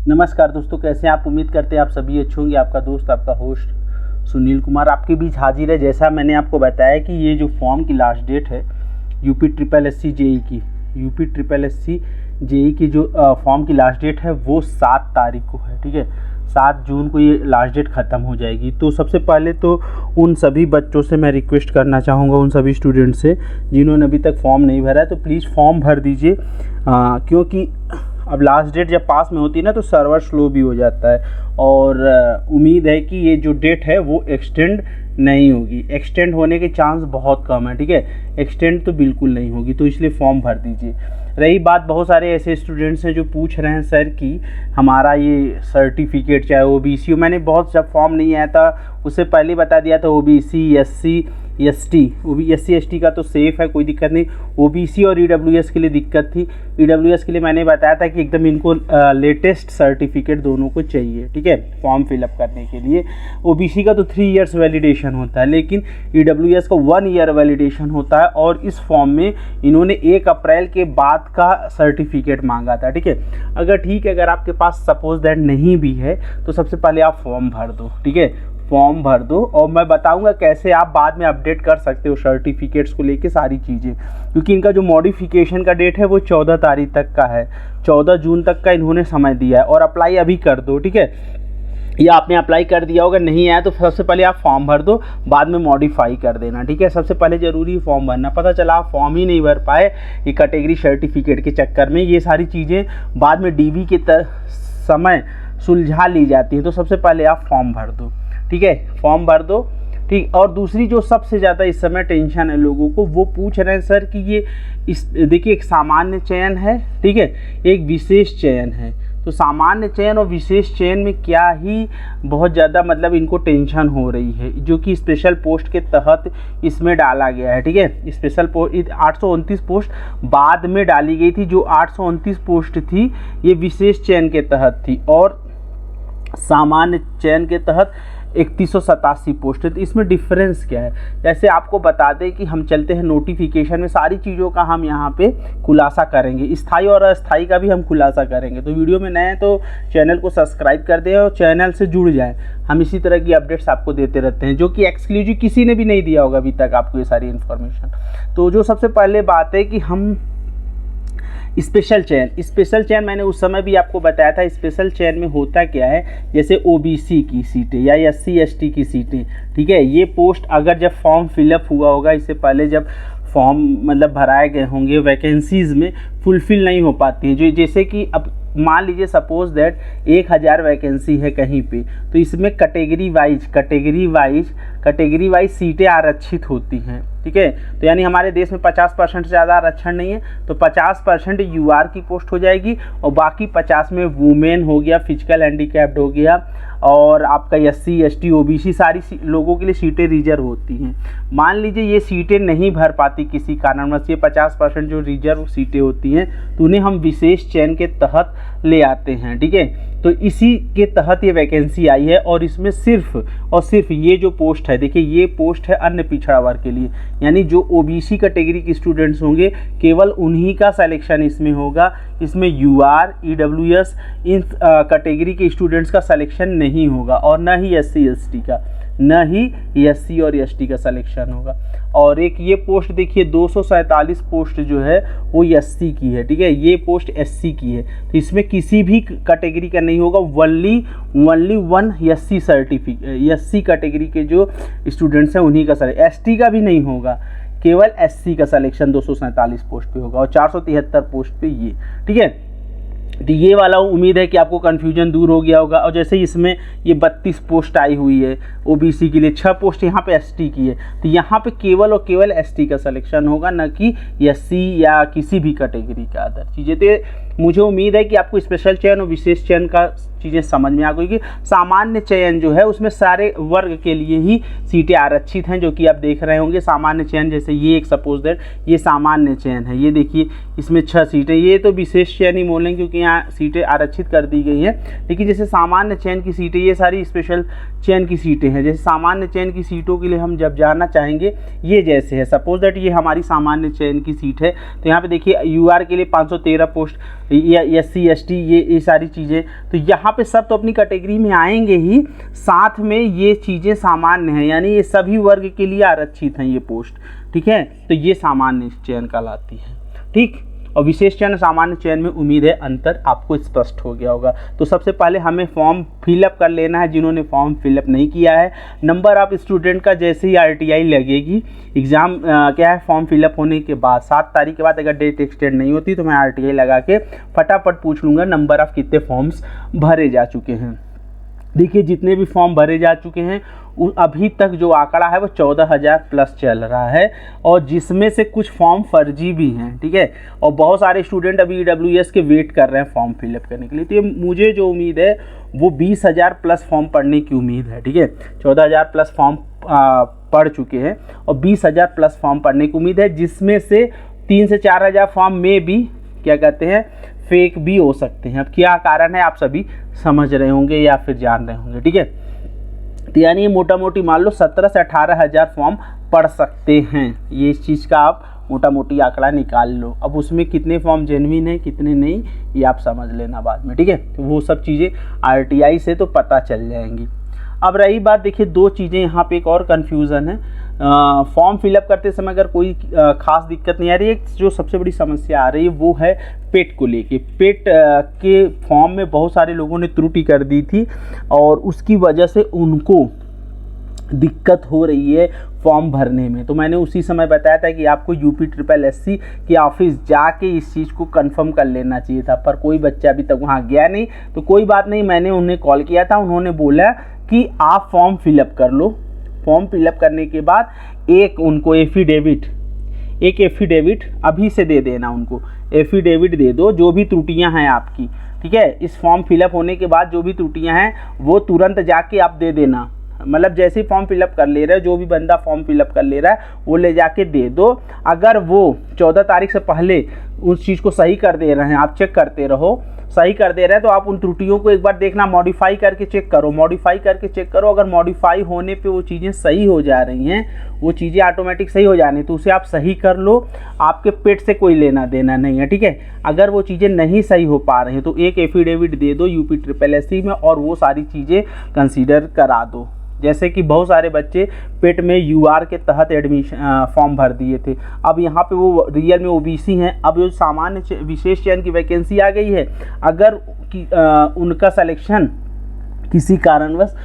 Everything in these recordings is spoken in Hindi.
नमस्कार दोस्तों, कैसे हैं आप। उम्मीद करते हैं आप सभी अच्छे होंगे। आपका दोस्त, आपका होस्ट सुनील कुमार आपके बीच हाजिर है। जैसा मैंने आपको बताया कि ये जो फॉर्म की लास्ट डेट है UP triple S C JE की जो फॉर्म की लास्ट डेट है वो 7 तारीख को है। ठीक है, 7 जून को ये लास्ट डेट ख़त्म हो जाएगी। तो सबसे पहले तो उन सभी बच्चों से मैं रिक्वेस्ट करना चाहूँगा, उन सभी स्टूडेंट से जिन्होंने अभी तक फॉर्म नहीं भरा है, तो प्लीज़ फॉर्म भर दीजिए। क्योंकि अब लास्ट डेट जब पास में होती है ना तो सर्वर स्लो भी हो जाता है, और उम्मीद है कि ये जो डेट है वो एक्सटेंड नहीं होगी। एक्सटेंड होने के चांस बहुत कम है। ठीक है, एक्सटेंड तो बिल्कुल नहीं होगी, तो इसलिए फॉर्म भर दीजिए। रही बात, बहुत सारे ऐसे स्टूडेंट्स हैं जो पूछ रहे हैं सर कि हमारा ये सर्टिफिकेट चाहे ओबीसी हो। मैंने बहुत, जब फॉर्म नहीं आया था उससे पहले बता दिया था, ओबीसी एससी एसटी का तो सेफ़ है, कोई दिक्कत नहीं। ओबीसी और ईडब्ल्यूएस के लिए दिक्कत थी। ईडब्ल्यूएस के लिए मैंने बताया था कि एकदम इनको लेटेस्ट सर्टिफिकेट दोनों को चाहिए। ठीक है, फॉर्म फिलअप करने के लिए। ओबीसी का तो 3 इयर्स वैलिडेशन होता है, लेकिन ईडब्ल्यूएस का 1 ईयर वैलिडेशन होता है। और इस फॉर्म में इन्होंने 1 अप्रैल के बाद का सर्टिफिकेट मांगा था। ठीक है, अगर आपके पास सपोज दैट नहीं भी है तो सबसे पहले आप फॉर्म भर दो। ठीक है, फॉर्म भर दो, और मैं बताऊंगा कैसे आप बाद में अपडेट कर सकते हो सर्टिफिकेट्स को लेके सारी चीज़ें। क्योंकि इनका जो मॉडिफिकेशन का डेट है वो 14 तारीख तक का है। 14 जून तक का इन्होंने समय दिया है, और अप्लाई अभी कर दो। ठीक है, या आपने अप्लाई कर दिया होगा, नहीं आया तो सबसे पहले आप फॉर्म भर दो, बाद में मॉडिफाई कर देना। ठीक है, सबसे पहले ज़रूरी फॉर्म भरना। पता चला आप फॉर्म ही नहीं भर पाए ये कैटेगरी सर्टिफिकेट के चक्कर में, ये सारी चीज़ें बाद में डीवी के समय सुलझा ली जाती हैं। तो सबसे पहले आप फॉर्म भर दो। ठीक है, फॉर्म भर दो। ठीक, और दूसरी जो सबसे ज़्यादा इस समय टेंशन है लोगों को, वो पूछ रहे हैं सर कि ये देखिए, एक सामान्य चयन है, ठीक है, एक विशेष चयन है। तो सामान्य चयन और विशेष चयन में क्या ही बहुत ज़्यादा मतलब इनको टेंशन हो रही है, जो कि स्पेशल पोस्ट के तहत इसमें डाला गया है। ठीक है, स्पेशल पोस्ट 829 पोस्ट बाद में डाली गई थी। जो 829 पोस्ट थी ये विशेष चयन के तहत थी, और सामान्य चयन के तहत 3187 पोस्ट है। तो इसमें डिफरेंस क्या है, जैसे आपको बता दें कि हम चलते हैं नोटिफिकेशन में, सारी चीज़ों का हम यहाँ पे खुलासा करेंगे, स्थायी और अस्थायी का भी हम खुलासा करेंगे। तो वीडियो में नए हैं तो चैनल को सब्सक्राइब कर दें और चैनल से जुड़ जाएं। हम इसी तरह की अपडेट्स आपको देते रहते हैं, जो कि एक्सक्लूसिव किसी ने भी नहीं दिया होगा अभी तक आपको ये सारी इन्फॉर्मेशन। तो जो सबसे पहले बात है कि हम स्पेशल चयन मैंने उस समय भी आपको बताया था। स्पेशल चयन में होता क्या है, जैसे ओबीसी की सीटें या एससी एसटी की सीटें, ठीक है, ये पोस्ट अगर जब फॉर्म फिलअप हुआ होगा, इससे पहले जब फॉर्म मतलब भराए गए होंगे, वैकेंसीज़ में फुलफ़िल नहीं हो पाती हैं। जो जैसे कि अब मान लीजिए सपोज दैट 1000 वैकेंसी है कहीं पे, तो इसमें कैटेगरी वाइज सीटें आरक्षित होती हैं। ठीक है, तो यानी हमारे देश में 50% से ज़्यादा आरक्षण नहीं है, तो 50% यूआर की पोस्ट हो जाएगी, और बाकी 50 में वुमेन हो गया, फिजिकल हैंडीकैप्ड हो गया, और आपका एससी एसटी ओबीसी सारी लोगों के लिए सीटें रिजर्व होती हैं। मान लीजिए ये सीटें नहीं भर पाती किसी कारणवश, ये 50% जो रिजर्व सीटें होती हैं तो उन्हें हम विशेष चयन के तहत ले आते हैं। ठीक है, तो इसी के तहत ये वैकेंसी आई है, और इसमें सिर्फ और सिर्फ ये जो पोस्ट है, देखिए ये पोस्ट है अन्य पिछड़ा वर्ग के लिए, यानी जो ओबीसी कैटेगरी के स्टूडेंट्स होंगे केवल उन्हीं का सिलेक्शन इसमें होगा। इसमें यूआर ईडब्ल्यूएस इन कैटेगरी के स्टूडेंट्स का सिलेक्शन नहीं होगा, और न ही एससी एसटी का, न ही एससी और एसटी का सिलेक्शन होगा। और एक ये पोस्ट देखिए 247 पोस्ट जो है वो एससी की है। ठीक है, ये पोस्ट एससी की है, तो इसमें किसी भी कैटेगरी का नहीं होगा, ओनली वन एससी कैटेगरी के जो स्टूडेंट्स हैं उन्हीं का सिलेक्शन, एसटी का भी नहीं होगा, केवल एससी का सिलेक्शन 247 पोस्ट पे होगा, और 473 पोस्ट पे ये। ठीक है, तो ये वाला उम्मीद है कि आपको कन्फ्यूजन दूर हो गया होगा। और जैसे इसमें ये 32 पोस्ट आई हुई है ओबीसी के लिए, 6 पोस्ट यहाँ पे एसटी की है, तो यहाँ पे केवल और केवल एसटी का सिलेक्शन होगा, न कि एससी या किसी भी कैटेगरी का अदर चीज़ें। तो मुझे उम्मीद है कि आपको स्पेशल चयन और विशेष चयन का चीज़ें समझ में आ गई कि सामान्य चयन जो है उसमें सारे वर्ग के लिए ही सीटें आरक्षित हैं, जो कि आप देख रहे होंगे। सामान्य चयन जैसे ये एक सपोज दैट ये सामान्य चयन है, ये देखिए इसमें 6 सीटें, ये तो विशेष चयन ही बोलेंगे क्योंकि यहाँ सीटें आरक्षित कर दी गई हैं। लेकिन जैसे सामान्य चयन की सीटें, ये सारी स्पेशल चयन की सीटें हैं। जैसे सामान्य चयन की सीटों के लिए हम जब जाना चाहेंगे, ये जैसे है सपोज दैट ये हमारी सामान्य चयन की सीट है, तो यहाँ पे देखिए यूआर के लिए 513 पोस्ट या SC ST ये सारी चीज़ें, तो यहाँ पे सब तो अपनी कैटेगरी में आएंगे ही, साथ में ये चीज़ें सामान्य हैं, यानी ये सभी वर्ग के लिए आरक्षित हैं ये पोस्ट, ठीक है। तो ये सामान्य चयन कहलाती है, ठीक। और विशेष चयन सामान्य चयन में उम्मीद है अंतर आपको स्पष्ट हो गया होगा। तो सबसे पहले हमें फॉर्म फिलअप कर लेना है, जिन्होंने फॉर्म फिलअप नहीं किया है। नंबर ऑफ स्टूडेंट का जैसे ही RTI लगेगी, एग्ज़ाम क्या है, फॉर्म फिलअप होने के बाद 7 तारीख के बाद अगर डेट एक्सटेंड नहीं होती तो मैं RTI लगा के फटाफट पूछ लूँगा नंबर ऑफ कितने फॉर्म्स भरे जा चुके हैं। देखिए जितने भी फॉर्म भरे जा चुके हैं अभी तक जो आंकड़ा है वो 14,000 प्लस चल रहा है, और जिसमें से कुछ फॉर्म फर्जी भी हैं, ठीक है। और बहुत सारे स्टूडेंट अभी EWS के वेट कर रहे हैं फॉर्म फिलअप करने के लिए। तो ये मुझे जो उम्मीद है वो 20,000 प्लस फॉर्म पढ़ने की उम्मीद है, ठीक है। 14,000 प्लस फॉर्म पढ़ चुके हैं और 20,000 प्लस फॉर्म पढ़ने की उम्मीद है, जिसमें से 3 से 4,000 फॉर्म में भी क्या कहते हैं फेक भी हो सकते हैं। अब क्या कारण है आप सभी समझ रहे होंगे या फिर जान रहे होंगे, ठीक है। तो यानी ये मोटा मोटी मान लो 17 से 18,000 फॉर्म पढ़ सकते हैं, ये इस चीज़ का आप मोटा मोटी आंकड़ा निकाल लो। अब उसमें कितने फॉर्म जेन्युइन है कितने नहीं ये आप समझ लेना बाद में, ठीक है। तो वो सब चीज़ें RTI से तो पता चल जाएंगी। अब रही बात, देखिए 2 चीज़ें यहाँ पे एक और कन्फ्यूज़न है। फॉर्म फिलअप करते समय अगर कोई ख़ास दिक्कत नहीं आ रही है, जो सबसे बड़ी समस्या आ रही है वो है पेट को लेके। पेट के फॉर्म में बहुत सारे लोगों ने त्रुटि कर दी थी और उसकी वजह से उनको दिक्कत हो रही है फॉर्म भरने में। तो मैंने उसी समय बताया था कि आपको UPSSC के ऑफिस जाके इस चीज़ को कंफर्म कर लेना चाहिए था, पर कोई बच्चा अभी तक वहाँ गया नहीं। तो कोई बात नहीं, मैंने उन्हें कॉल किया था, उन्होंने बोला कि आप फॉर्म फिलअप कर लो। फॉर्म फिलअप करने के बाद एक उनको एफिडेविट अभी से दे देना, उनको एफिडेविट दे दो जो भी त्रुटियां हैं आपकी, ठीक है। इस फॉर्म फिलअप होने के बाद जो भी त्रुटियां हैं वो तुरंत जाके आप दे देना। मतलब जैसे ही फॉर्म फिलअप कर ले रहे हो, जो भी बंदा फॉर्म फिलअप कर ले रहा है वो ले जाके दे दो। अगर वो 14 तारीख से पहले उस चीज़ को सही कर दे रहे हैं, आप चेक करते रहो, सही कर दे रहे हैं तो आप उन त्रुटियों को एक बार देखना, मॉडिफाई करके चेक करो। अगर मॉडिफाई होने पे वो चीज़ें सही हो जा रही हैं, वो चीज़ें ऑटोमेटिक सही हो जानी, तो उसे आप सही कर लो। आपके पेट से कोई लेना देना नहीं है, ठीक है। अगर वो चीज़ें नहीं सही हो पा रही हैं तो एक एफिडेविट दे दो UPSSC में और वो सारी चीज़ें कंसीडर करा दो। जैसे कि बहुत सारे बच्चे पेट में UR के तहत एडमिशन फॉर्म भर दिए थे, अब यहाँ पे वो रियल में OBC हैं। अब जो सामान्य विशेष चयन की वैकेंसी आ गई है, अगर उनका सिलेक्शन किसी कारणवश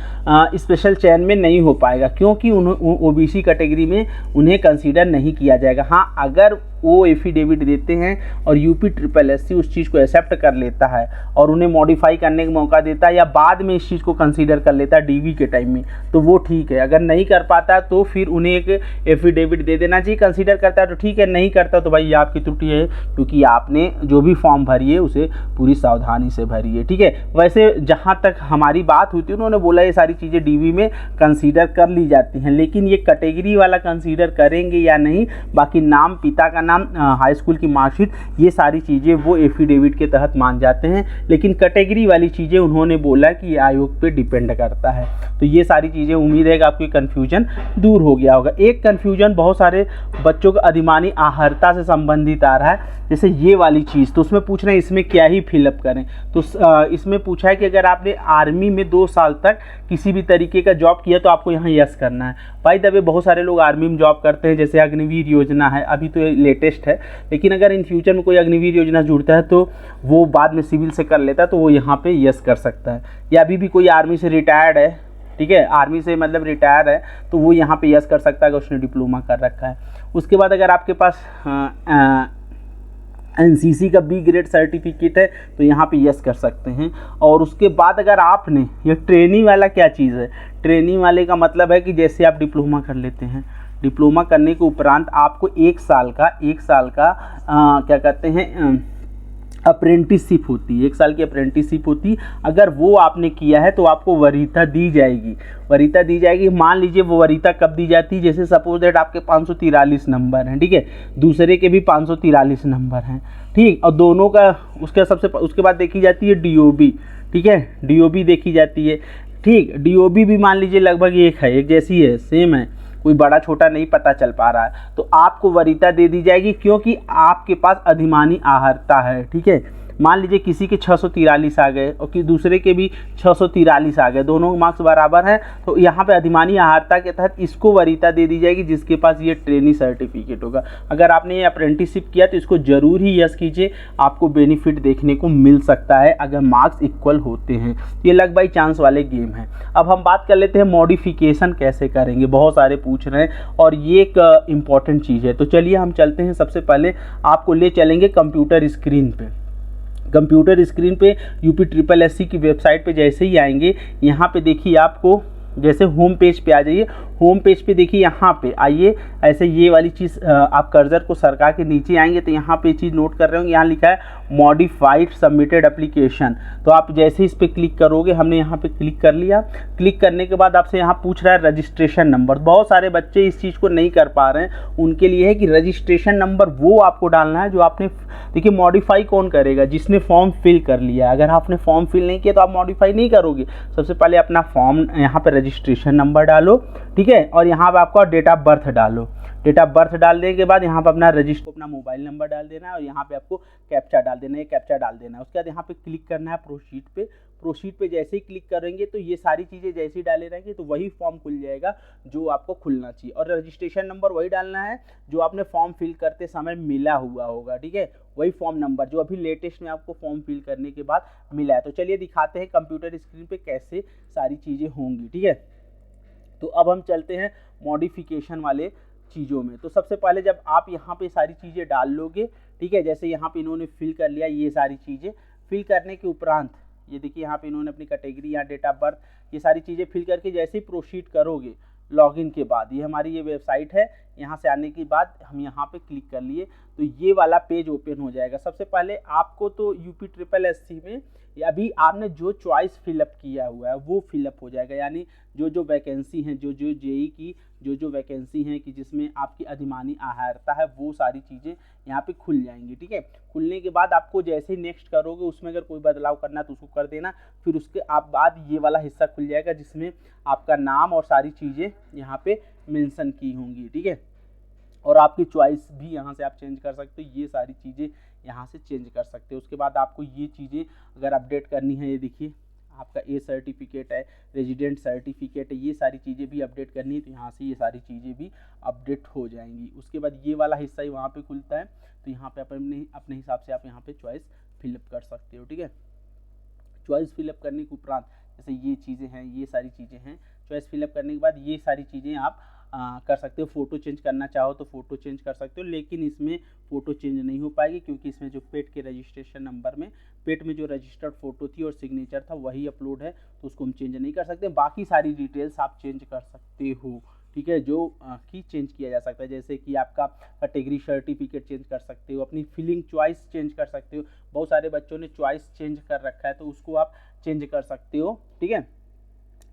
स्पेशल चयन में नहीं हो पाएगा, क्योंकि OBC कैटेगरी में उन्हें कंसीडर नहीं किया जाएगा। हाँ, अगर वो एफिडेविट देते हैं और UPSSC उस चीज़ को एक्सेप्ट कर लेता है और उन्हें मॉडिफाई करने का मौका देता है या बाद में इस चीज़ को कंसीडर कर लेता है DV के टाइम में, तो वो ठीक है। अगर नहीं कर पाता तो फिर उन्हें एक एफिडेविट दे देना चाहिए। कंसीडर करता है तो ठीक है, नहीं करता तो भाई ये आपकी त्रुटि है, क्योंकि आपने जो भी फॉर्म भरी है उसे पूरी सावधानी से भरी है, ठीक है। वैसे जहाँ तक हमारी बात हुई थी, उन्होंने बोला ये सारी चीज़ें DV में कंसीडर कर ली जाती हैं, लेकिन ये कैटेगरी वाला कंसीडर करेंगे या नहीं, बाकी नाम, पिता का नाम, हाई स्कूल की मार्कशीट, ये सारी चीज़ें वो एफिडेविट के तहत मान जाते हैं। लेकिन कैटेगरी वाली चीज़ें उन्होंने बोला कि ये आयोग पे डिपेंड करता है। तो ये सारी चीज़ें उम्मीद है कि आपकी कन्फ्यूजन दूर हो गया होगा। एक कन्फ्यूजन बहुत सारे बच्चों को अधिमानी आहर्ता से संबंधित आ रहा है, जैसे ये वाली चीज़, तो उसमें पूछ रहे हैं इसमें क्या ही फिलअप करें। तो इसमें पूछा है कि अगर आपने आर्मी में 2 साल तक किसी भी तरीके का जॉब किया तो आपको यहाँ यस करना है। भाई दबे बहुत सारे लोग आर्मी में जॉब करते हैं, जैसे अग्निवीर योजना है, अभी तो लेटेस्ट है, लेकिन अगर इन फ्यूचर में कोई अग्निवीर योजना जुड़ता है तो वो बाद में सिविल से कर लेता है, तो वो यहाँ पे यस कर सकता है। या अभी भी कोई आर्मी से रिटायर्ड है, ठीक है, आर्मी से मतलब रिटायर है, तो वो यहाँ पे यस कर सकता है कि उसने डिप्लोमा कर रखा है। उसके बाद अगर आपके पास NCC का B ग्रेड सर्टिफिकेट है तो यहाँ पे यस कर सकते हैं। और उसके बाद अगर आपने ये ट्रेनिंग वाला क्या चीज़ है, ट्रेनिंग वाले का मतलब है कि जैसे आप डिप्लोमा कर लेते हैं, डिप्लोमा करने के उपरांत आपको 1 साल का क्या कहते हैं अप्रेंटिसशिप होती है, 1 साल की अप्रेंटिसशिप होती। अगर वो आपने किया है तो आपको वरीयता दी जाएगी। मान लीजिए वो वरीयता कब दी जाती है, जैसे सपोज दैट आपके 543 नंबर हैं, ठीक है, दूसरे के भी 543 नंबर हैं, ठीक, और दोनों का उसके बाद देखी जाती है DOB, ठीक है, DOB देखी जाती है, ठीक। DOB भी मान लीजिए लगभग एक जैसी है, सेम है, कोई बड़ा छोटा नहीं पता चल पा रहा है, तो आपको वरीयता दे दी जाएगी, क्योंकि आपके पास अधिमानी आहर्ता है, ठीक है। मान लीजिए किसी के 643 आ गए और कि दूसरे के भी 643 आ गए, दोनों मार्क्स बराबर हैं, तो यहाँ पे अधिमानी आहारता के तहत इसको वरीयता दे दी जाएगी जिसके पास ये ट्रेनी सर्टिफिकेट होगा। अगर आपने ये अप्रेंटिसशिप किया तो इसको जरूर ही यस कीजिए, आपको बेनिफिट देखने को मिल सकता है अगर मार्क्स इक्वल होते हैं। ये लक बाई चांस वाले गेम है। अब हम बात कर लेते हैं मॉडिफिकेशन कैसे करेंगे, बहुत सारे पूछ रहे हैं और ये एक इम्पॉर्टेंट चीज़ है। तो चलिए हम चलते हैं, सबसे पहले आपको ले चलेंगे कंप्यूटर स्क्रीन पे। कंप्यूटर स्क्रीन पे UPSSC की वेबसाइट पे जैसे ही आएंगे, यहाँ पे देखिए आपको जैसे होम पेज पे आ जाइए, होम पेज पे देखिए यहाँ पे आइए, ऐसे ये वाली चीज़ आप कर्सर को सरका के नीचे आएंगे तो यहाँ पे चीज़ नोट कर रहे होंगे, यहाँ लिखा है मॉडिफाइड सबमिटेड एप्लीकेशन। तो आप जैसे इस पर क्लिक करोगे, हमने यहाँ पे क्लिक कर लिया। क्लिक करने के बाद आपसे यहाँ पूछ रहा है रजिस्ट्रेशन नंबर। बहुत सारे बच्चे इस चीज़ को नहीं कर पा रहे हैं, उनके लिए है कि रजिस्ट्रेशन नंबर वो आपको डालना है जो आपने, देखिए मॉडिफाई कौन करेगा, जिसने फॉर्म फिल कर लिया। अगर आपने फॉर्म फिल नहीं किया तो आप मॉडिफाई नहीं करोगे। सबसे पहले अपना फॉर्म यहाँ पे रजिस्ट्रेशन नंबर डालो, ठीक है, और यहाँ पे आपका डेट ऑफ बर्थ डालो। डेट ऑफ बर्थ डाल देने के बाद यहाँ पे अपना रजिस्टर, अपना मोबाइल नंबर डाल देना है और यहाँ पे आपको कैप्चा डाल देना है, कैप्चा डाल देना है। उसके बाद यहाँ पे क्लिक करना है प्रोसीड पे। प्रोसीड पे जैसे ही क्लिक करेंगे तो ये सारी चीज़ें जैसे ही डाले रहेंगे तो वही फॉर्म खुल जाएगा जो आपको खुलना चाहिए, और रजिस्ट्रेशन नंबर वही डालना है जो आपने फॉर्म फिल करते समय मिला हुआ होगा, ठीक है, वही फॉर्म नंबर जो अभी लेटेस्ट में आपको फॉर्म फिल करने के बाद मिला है। तो चलिए दिखाते हैं कंप्यूटर स्क्रीन पे कैसे सारी चीज़ें होंगी, ठीक है। तो अब हम चलते हैं मॉडिफिकेशन वाले चीज़ों में। तो सबसे पहले जब आप यहाँ पे सारी चीज़ें डाल लोगे, ठीक है, जैसे यहाँ पे इन्होंने फिल कर लिया ये सारी चीज़ें, फिल करने के उपरांत ये देखिए यहाँ पे इन्होंने अपनी कैटेगरी या डेट ऑफ बर्थ ये सारी चीज़ें फिल करके जैसे ही प्रोसीड करोगे लॉगिन के बाद, ये हमारी ये वेबसाइट है, यहाँ से आने के बाद हम यहाँ पे क्लिक कर लिए तो ये वाला पेज ओपन हो जाएगा। सबसे पहले आपको तो UPSSC में अभी आपने जो चॉइस फिलअप किया हुआ है वो फिलअप हो जाएगा, यानी जो जो वैकेंसी हैं, जो जो जेई की जो वैकेंसी हैं कि जिसमें आपकी अधिमानी आहारता है वो सारी चीज़ें यहाँ पे खुल जाएंगी, ठीक है। खुलने के बाद आपको जैसे ही नेक्स्ट करोगे उसमें अगर कोई बदलाव करना है तो उसको कर देना, फिर उसके आप बाद ये वाला हिस्सा खुल जाएगा जिसमें आपका नाम और सारी चीज़ें यहाँ पे मेंशन की होंगी, ठीक है, और आपकी चॉइस भी यहाँ से आप चेंज कर सकते हो, ये सारी चीज़ें यहाँ से चेंज कर सकते हो। उसके बाद आपको ये चीज़ें अगर अपडेट करनी है, ये देखिए आपका ए सर्टिफिकेट है, रेजिडेंट सर्टिफिकेट है, ये सारी चीज़ें भी अपडेट करनी है तो यहाँ से ये सारी चीज़ें भी अपडेट हो जाएंगी। उसके बाद ये वाला हिस्सा ही वहाँ पे खुलता है तो यहाँ पे अपने हिसाब से आप यहाँ पे चॉइस फिलअप कर सकते हो, ठीक है। चॉइस फिलअप करने के उपरांत जैसे ये चीज़ें हैं, ये सारी चीज़ें हैं, चॉइस फिलअप करने के बाद ये सारी चीज़ें आप कर सकते हो। फ़ोटो चेंज करना चाहो तो फ़ोटो चेंज कर सकते हो, लेकिन इसमें फ़ोटो चेंज नहीं हो पाएगी क्योंकि इसमें जो पेट के रजिस्ट्रेशन नंबर में पेट में जो रजिस्टर्ड फ़ोटो थी और सिग्नेचर था वही अपलोड है तो उसको हम चेंज नहीं कर सकते। बाकी सारी डिटेल्स आप चेंज कर सकते हो, ठीक है, जो कि चेंज किया जा सकता है, जैसे कि आपका कैटेगरी सर्टिफिकेट चेंज कर सकते हो, अपनी फिलिंग चॉइस चेंज कर सकते हो। बहुत सारे बच्चों ने चॉइस चेंज कर रखा है तो उसको आप चेंज कर सकते हो, ठीक है।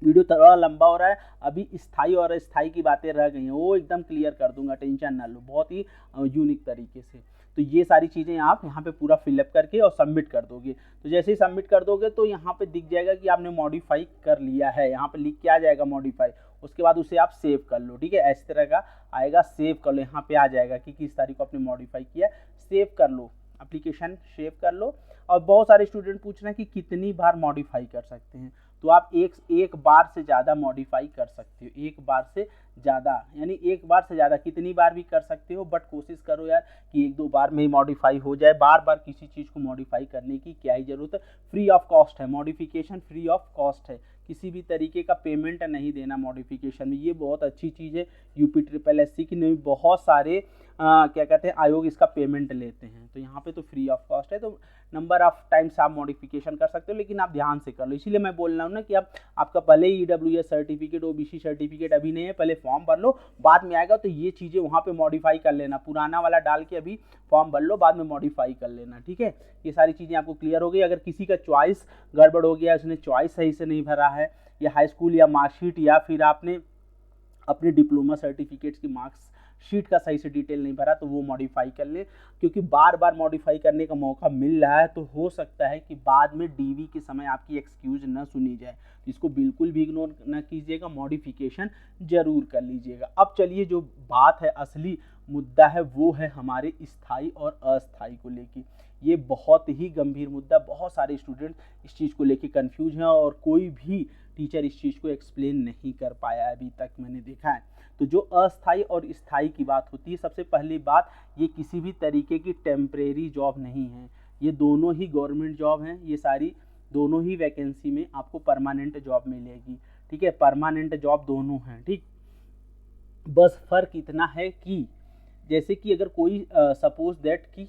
वीडियो थोड़ा लंबा हो रहा है, अभी स्थाई और अस्थाई की बातें रह गई हैं वो एकदम क्लियर कर दूंगा, टेंशन ना लो, बहुत ही यूनिक तरीके से। तो ये सारी चीज़ें आप यहाँ पे पूरा फिलअप करके और सबमिट कर दोगे। तो जैसे ही सबमिट कर दोगे तो यहाँ पे दिख जाएगा कि आपने मॉडिफाई कर लिया है, यहाँ पे लिख के आ जाएगा मॉडिफाई। उसके बाद उसे आप सेव कर लो, ठीक है, इस तरह का आएगा, सेव कर लो, यहाँ पे आ जाएगा कि किस तारीख को आपने मॉडिफाई किया, सेव कर लो, एप्लीकेशन सेव कर लो। और बहुत सारे स्टूडेंट पूछ रहे हैं कि कितनी बार मॉडिफाई कर सकते हैं, तो आप एक बार से ज़्यादा मॉडिफाई कर सकते हो, एक बार से ज़्यादा, यानी एक बार से ज़्यादा कितनी बार भी कर सकते हो, बट कोशिश करो यार कि एक दो बार में ही मॉडिफाई हो जाए। बार बार किसी चीज़ को मॉडिफाई करने की क्या ही ज़रूरत है, फ्री ऑफ कॉस्ट है, मॉडिफिकेशन फ्री ऑफ कॉस्ट है, किसी भी तरीके का पेमेंट नहीं देना मॉडिफिकेशन में। ये बहुत अच्छी चीज़ है, UPSSC की नहीं बहुत सारे क्या कहते हैं आयोग इसका पेमेंट लेते हैं, तो यहाँ पे तो फ्री ऑफ कॉस्ट है। तो नंबर ऑफ टाइम्स आप मॉडिफिकेशन कर सकते हो, लेकिन आप ध्यान से कर लो, इसीलिए मैं बोल रहा हूँ ना कि आपका पहले ही EWS सर्टिफिकेट OBC सर्टिफिकेट अभी नहीं है, पहले फॉर्म भर लो, बाद में आएगा तो ये चीज़ें वहाँ पे मॉडिफाई कर लेना, पुराना वाला डाल के अभी फॉर्म भर लो, बाद में मॉडिफाई कर लेना, ठीक है। ये सारी चीज़ें आपको क्लियर हो गई। अगर किसी का चॉइस गड़बड़ हो गया, उसने चॉइस सही से नहीं भरा है, या हाई स्कूल या मार्कशीट, या फिर आपने अपने डिप्लोमा सर्टिफिकेट्स की मार्क्स शीट का सही से डिटेल नहीं भरा, तो वो मॉडिफाई कर ले, क्योंकि बार बार मॉडिफाई करने का मौका मिल रहा है तो हो सकता है कि बाद में DV के समय आपकी एक्सक्यूज न सुनी जाए। इसको बिल्कुल भी इग्नोर न कीजिएगा, मॉडिफिकेशन जरूर कर लीजिएगा। अब चलिए जो बात है, असली मुद्दा है, वो है हमारे स्थायी और अस्थायी को लेके। ये बहुत ही गंभीर मुद्दा, बहुत सारे स्टूडेंट इस चीज़ को लेके कंफ्यूज हैं और कोई भी टीचर इस चीज़ को एक्सप्लेन नहीं कर पाया अभी तक मैंने देखा है। तो जो अस्थाई और स्थाई की बात होती है, सबसे पहली बात, ये किसी भी तरीके की टेम्परेरी जॉब नहीं है, ये दोनों ही गवर्नमेंट जॉब हैं। ये सारी दोनों ही वैकेंसी में आपको परमानेंट जॉब मिलेगी, ठीक है, परमानेंट जॉब दोनों हैं, ठीक। बस फ़र्क इतना है कि जैसे कि अगर कोई सपोज दैट कि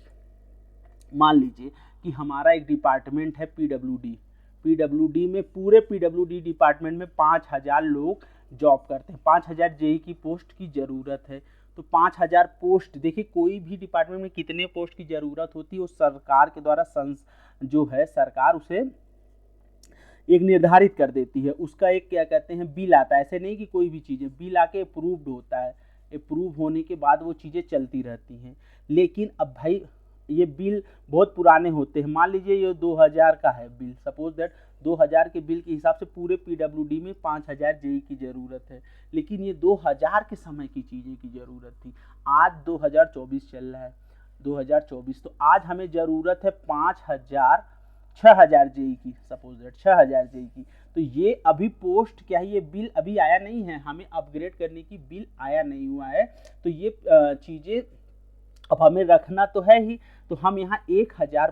मान लीजिए कि हमारा एक डिपार्टमेंट है पीडब्ल्यूडी में, पूरे पीडब्ल्यूडी डिपार्टमेंट में 5000 लोग जॉब करते हैं, 5000 जेई की पोस्ट की ज़रूरत है। तो 5000 पोस्ट, देखिए कोई भी डिपार्टमेंट में कितने पोस्ट की ज़रूरत होती है वो सरकार के द्वारा जो है सरकार उसे एक निर्धारित कर देती है, उसका एक क्या कहते हैं बिल आता है। ऐसे नहीं कि कोई भी चीज़ें, बिल आके अप्रूव्ड होता है, अप्रूव होने के बाद वो चीज़ें चलती रहती हैं। लेकिन अब भाई ये बिल बहुत पुराने होते हैं, मान लीजिए ये 2000 का है बिल, सपोज दैट 2000 के बिल के हिसाब से पूरे पीडब्ल्यूडी में 5000 जेई की ज़रूरत है, लेकिन ये 2000 के समय की चीज़ें की ज़रूरत थी। आज 2024 चल रहा है, 2024, तो आज हमें ज़रूरत है 6000 जेई की, सपोज दैट 6000 जेई की। तो ये अभी पोस्ट क्या है, ये बिल अभी आया नहीं है, हमें अपग्रेड करने की बिल आया नहीं हुआ है। तो ये चीज़ें अब हमें रखना तो है ही, तो हम यहाँ 1000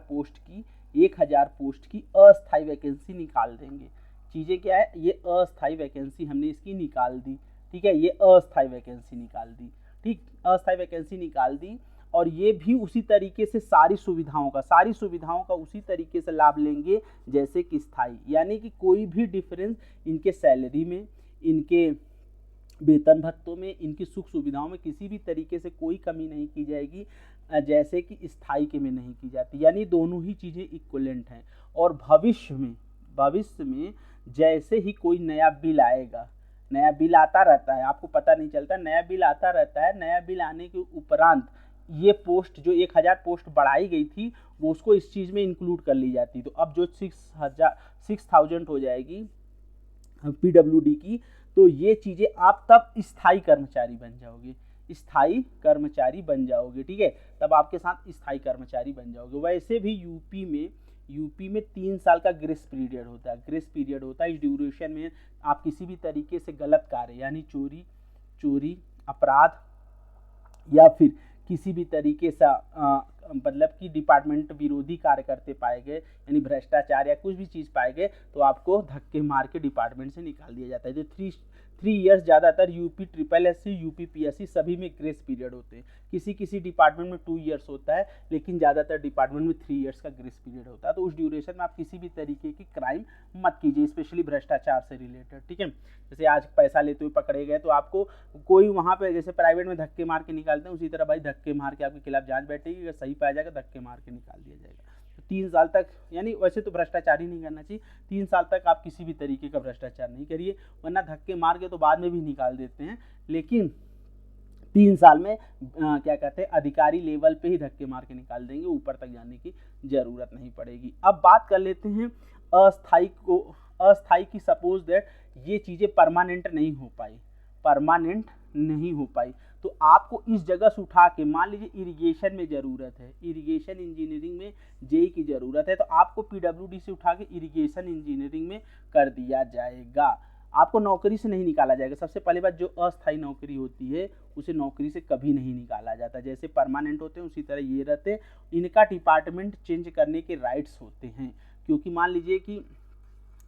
पोस्ट की अस्थायी वैकेंसी निकाल देंगे। चीज़ें क्या है, ये अस्थायी वैकेंसी हमने इसकी निकाल दी, ठीक है, ये अस्थायी वैकेंसी निकाल दी, ठीक, अस्थायी वैकेंसी निकाल दी। और ये भी उसी तरीके से सारी सुविधाओं का उसी तरीके से लाभ लेंगे जैसे कि स्थायी, यानी कि कोई भी डिफरेंस इनके सैलरी में, इनके वेतन भत्तों में, इनकी सुख सुविधाओं में किसी भी तरीके से कोई कमी नहीं की जाएगी जैसे कि स्थायी के में नहीं की जाती, यानी दोनों ही चीज़ें इक्वलेंट हैं। और भविष्य में जैसे ही कोई नया बिल आएगा, नया बिल आता रहता है, आपको पता नहीं चलता, नया बिल आता रहता है, नया बिल आने के उपरांत ये पोस्ट जो 1000 पोस्ट बढ़ाई गई थी वो उसको इस चीज़ में इंक्लूड कर ली जाती। तो अब जो 6000 हो जाएगी पीडब्ल्यूडी की, तो ये चीज़ें आप तब स्थायी कर्मचारी बन जाओगे, ठीक है, तब आपके साथ स्थायी कर्मचारी बन जाओगे। वैसे भी यूपी में 3 साल का ग्रेस पीरियड होता है। इस ड्यूरेशन में आप किसी भी तरीके से गलत कार्य यानी चोरी अपराध या फिर किसी भी तरीके से मतलब कि डिपार्टमेंट विरोधी कार्य करते पाए गए, यानी भ्रष्टाचार या कुछ भी चीज़ पाए गए, तो आपको धक्के मार के डिपार्टमेंट से निकाल दिया जाता है। जो 3 ईयर्स ज़्यादातर यूपी SSC, यूपी PSC सभी में ग्रेस पीरियड होते हैं। किसी डिपार्टमेंट में 2 ईयर्स होता है, लेकिन ज़्यादातर डिपार्टमेंट में 3 ईयर्स का ग्रेस पीरियड होता है। तो उस ड्यूरेशन में आप किसी भी तरीके की क्राइम मत कीजिए, स्पेशली भ्रष्टाचार से रिलेटेड, ठीक है। जैसे आज पैसा लेते हुए पकड़े गए तो आपको कोई वहाँ पे जैसे प्राइवेट में धक्के मार के निकालते हैं, उसी तरह भाई धक्के मार के आपके खिलाफ जांच बैठेगी, अगर सही पाया जाएगा धक्के मार के निकाल दिया जाएगा। तो 3 साल तक, यानी वैसे तो भ्रष्टाचार ही नहीं करना चाहिए, 3 साल तक आप किसी भी तरीके का भ्रष्टाचार नहीं करिए, वरना धक्के मार के तो बाद में भी निकाल देते हैं, लेकिन 3 साल में क्या कहते हैं अधिकारी लेवल पे ही धक्के मार के निकाल देंगे, ऊपर तक जाने की जरूरत नहीं पड़ेगी। अब बात कर लेते हैं अस्थाई की। सपोज दैट ये चीज़ें परमानेंट नहीं हो पाई, तो आपको इस जगह से उठा के, मान लीजिए इरिगेशन में ज़रूरत है, इरिगेशन इंजीनियरिंग में जेई की ज़रूरत है, तो आपको पीडब्ल्यूडी से उठा के इरिगेशन इंजीनियरिंग में कर दिया जाएगा, आपको नौकरी से नहीं निकाला जाएगा। सबसे पहली बात, जो अस्थायी नौकरी होती है उसे नौकरी से कभी नहीं निकाला जाता, जैसे परमानेंट होते हैं उसी तरह ये रहते हैं। इनका डिपार्टमेंट चेंज करने के राइट्स होते हैं, क्योंकि मान लीजिए कि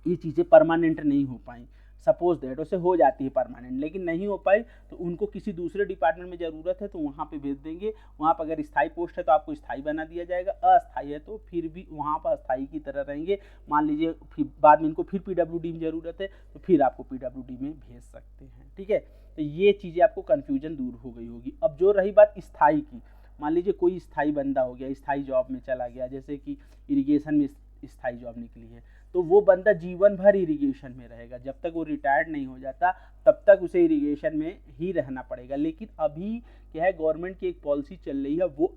ये चीज़ें परमानेंट नहीं हो पाई, सपोज दैट उसे हो जाती है परमानेंट, लेकिन नहीं हो पाई तो उनको किसी दूसरे डिपार्टमेंट में ज़रूरत है तो वहाँ पे भेज देंगे। वहाँ पर अगर स्थायी पोस्ट है तो आपको स्थायी बना दिया जाएगा, अस्थायी है तो फिर भी वहाँ पर अस्थायी की तरह रहेंगे। मान लीजिए फिर बाद में इनको फिर पीडब्ल्यूडी में ज़रूरत है तो फिर आपको पीडब्ल्यूडी में भेज सकते हैं, ठीक है। तो ये चीज़ें आपको कन्फ्यूजन दूर हो गई होगी। अब जो रही बात स्थायी की, मान लीजिए कोई स्थायी बंदा हो गया, स्थायी जॉब में चला गया, जैसे कि इरिगेशन में स्थायी जॉब निकली है, तो वो बंदा जीवन भर इरिगेशन में रहेगा, जब तक वो रिटायर्ड नहीं हो जाता तब तक उसे इरिगेशन में ही रहना पड़ेगा। लेकिन अभी क्या है, गवर्नमेंट की एक पॉलिसी चल रही है, वो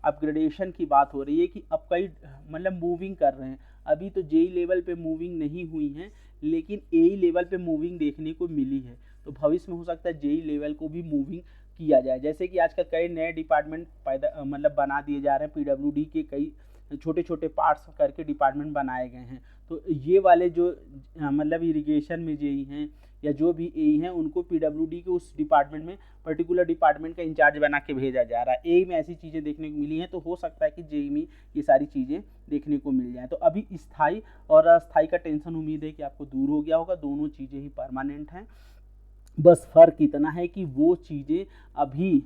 अपग्रेडेशन की बात हो रही है कि अब कई मतलब मूविंग कर रहे हैं। अभी तो जेई लेवल पे मूविंग नहीं हुई है, लेकिन एई लेवल पे मूविंग देखने को मिली है, तो भविष्य में हो सकता है जेई लेवल को भी मूविंग किया जाए। जैसे कि आजकल कई नए डिपार्टमेंट पैदा मतलब बना दिए जा रहे हैं, पीडब्ल्यूडी के कई छोटे छोटे पार्ट्स करके डिपार्टमेंट बनाए गए हैं। तो ये वाले जो मतलब इरिगेशन में जेई हैं या जो भी एई हैं, उनको पीडब्ल्यूडी के उस डिपार्टमेंट में पर्टिकुलर डिपार्टमेंट का इंचार्ज बना के भेजा जा रहा है। एई में ऐसी चीज़ें देखने को मिली हैं, तो हो सकता है कि जेई में ये सारी चीज़ें देखने को मिल जाएँ। तो अभी स्थायी और अस्थायी का टेंशन उम्मीद है कि आपको दूर हो गया होगा। दोनों चीज़ें ही परमानेंट हैं, बस फ़र्क इतना है कि वो चीज़ें अभी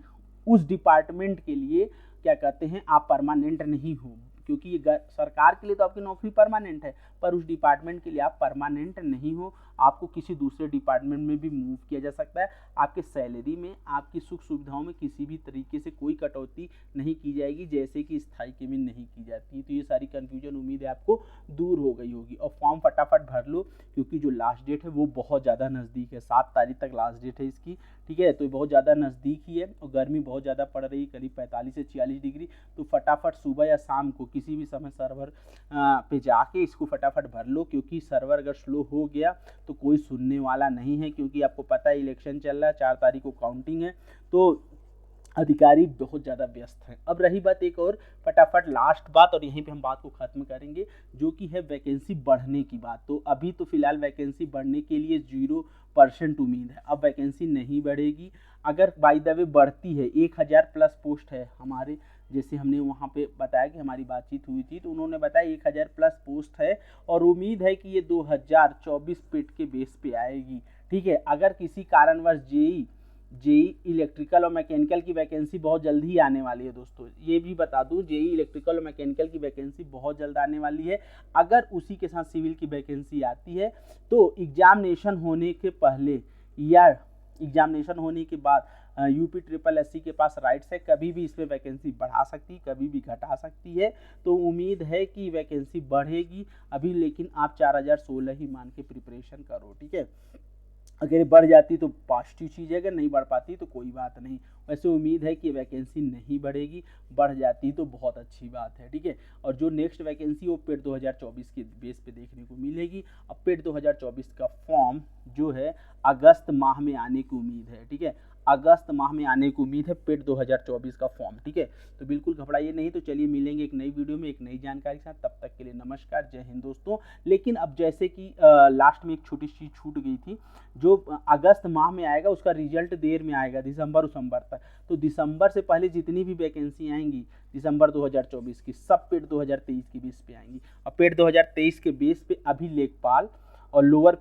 उस डिपार्टमेंट के लिए क्या कहते हैं, आप परमानेंट नहीं हो, क्योंकि ये सरकार के लिए तो आपकी नौकरी परमानेंट है, पर उस डिपार्टमेंट के लिए आप परमानेंट नहीं हो। आपको किसी दूसरे डिपार्टमेंट में भी मूव किया जा सकता है। आपके सैलरी में, आपकी सुख सुविधाओं में किसी भी तरीके से कोई कटौती नहीं की जाएगी, जैसे कि स्थायी के में नहीं की जाती है। तो ये सारी कन्फ्यूजन उम्मीद है आपको दूर हो गई होगी। और फॉर्म फटाफट भर लो, क्योंकि जो लास्ट डेट है वो बहुत ज़्यादा नज़दीक है। 7 तारीख तक लास्ट डेट है इसकी, ठीक है। तो बहुत ज़्यादा नज़दीक ही है, और गर्मी बहुत ज़्यादा पड़ रही है, करीब 45 से 46 डिग्री। तो फटाफट सुबह या शाम को किसी भी समय सर्वर पे जाके इसको फटाफट भर लो, क्योंकि सर्वर अगर स्लो हो गया तो कोई सुनने वाला नहीं है। क्योंकि आपको पता है इलेक्शन चल रहा है, 4 तारीख को काउंटिंग है, तो अधिकारी बहुत ज़्यादा व्यस्त हैं। अब रही बात एक और फटाफट लास्ट बात, और यहीं पे हम बात को ख़त्म करेंगे, जो कि है वैकेंसी बढ़ने की बात। तो अभी तो फिलहाल वैकेंसी बढ़ने के लिए 0% उम्मीद है। अब वैकेंसी नहीं बढ़ेगी। अगर बाय द वे बढ़ती है, 1000 प्लस पोस्ट है हमारे, जैसे हमने वहाँ पे बताया कि हमारी बातचीत हुई थी, तो उन्होंने बताया 1000 प्लस पोस्ट है, और उम्मीद है कि ये 2024 पेट के बेस पे आएगी, ठीक है। अगर किसी कारणवश जेई इलेक्ट्रिकल और मैकेनिकल की वैकेंसी बहुत जल्द ही आने वाली है दोस्तों, ये भी बता दूं, जेई इलेक्ट्रिकल और मैकेनिकल की वैकेंसी बहुत जल्द आने वाली है। अगर उसी के साथ सिविल की वैकेंसी आती है, तो एग्जामिनेशन होने के पहले या एग्जामिनेशन होने के बाद यूपी ट्रिपल एससी के पास राइट्स है, कभी भी इसमें वैकेंसी बढ़ा सकती है, कभी भी घटा सकती है। तो उम्मीद है कि वैकेंसी बढ़ेगी अभी, लेकिन आप 4016 ही मान के प्रिपरेशन करो, ठीक है। अगर बढ़ जाती तो पॉजिटिव चीज़ है, अगर नहीं बढ़ पाती तो कोई बात नहीं। वैसे उम्मीद है कि वैकेंसी नहीं बढ़ेगी, बढ़ जाती तो बहुत अच्छी बात है, ठीक है। और जो नेक्स्ट वैकेंसी वो पेट 2024 के बेस पे देखने को मिलेगी। अब पेट 2024 का फॉर्म जो है अगस्त माह में आने की उम्मीद है, ठीक है। अगस्त माह में आने की उम्मीद है पेट 2024 का फॉर्म, ठीक है। तो बिल्कुल घबराइए नहीं। तो चलिए मिलेंगे एक नई वीडियो में एक नई जानकारी के साथ, तब तक के लिए नमस्कार, जय हिंद दोस्तों। लेकिन अब जैसे कि लास्ट में एक छोटी सी चीज़ छूट गई थी, जो अगस्त माह में आएगा उसका रिजल्ट देर में आएगा, दिसंबर तक। तो दिसंबर से पहले जितनी भी वैकेंसी आएंगी दिसंबर 2024 की, सब पेट 2023 के बेस पे आएंगी। और पेट 2023 के बेस पे अभी लेखपाल और लोअर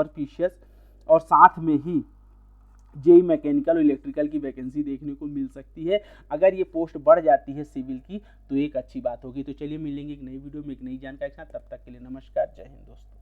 पीसीएस और साथ में ही जेई मैकेनिकल और इलेक्ट्रिकल की वैकेंसी देखने को मिल सकती है। अगर ये पोस्ट बढ़ जाती है सिविल की, तो एक अच्छी बात होगी। तो चलिए मिलेंगे एक नई वीडियो में एक नई जानकारी के साथ, तब तक के लिए नमस्कार, जय हिंद दोस्तों।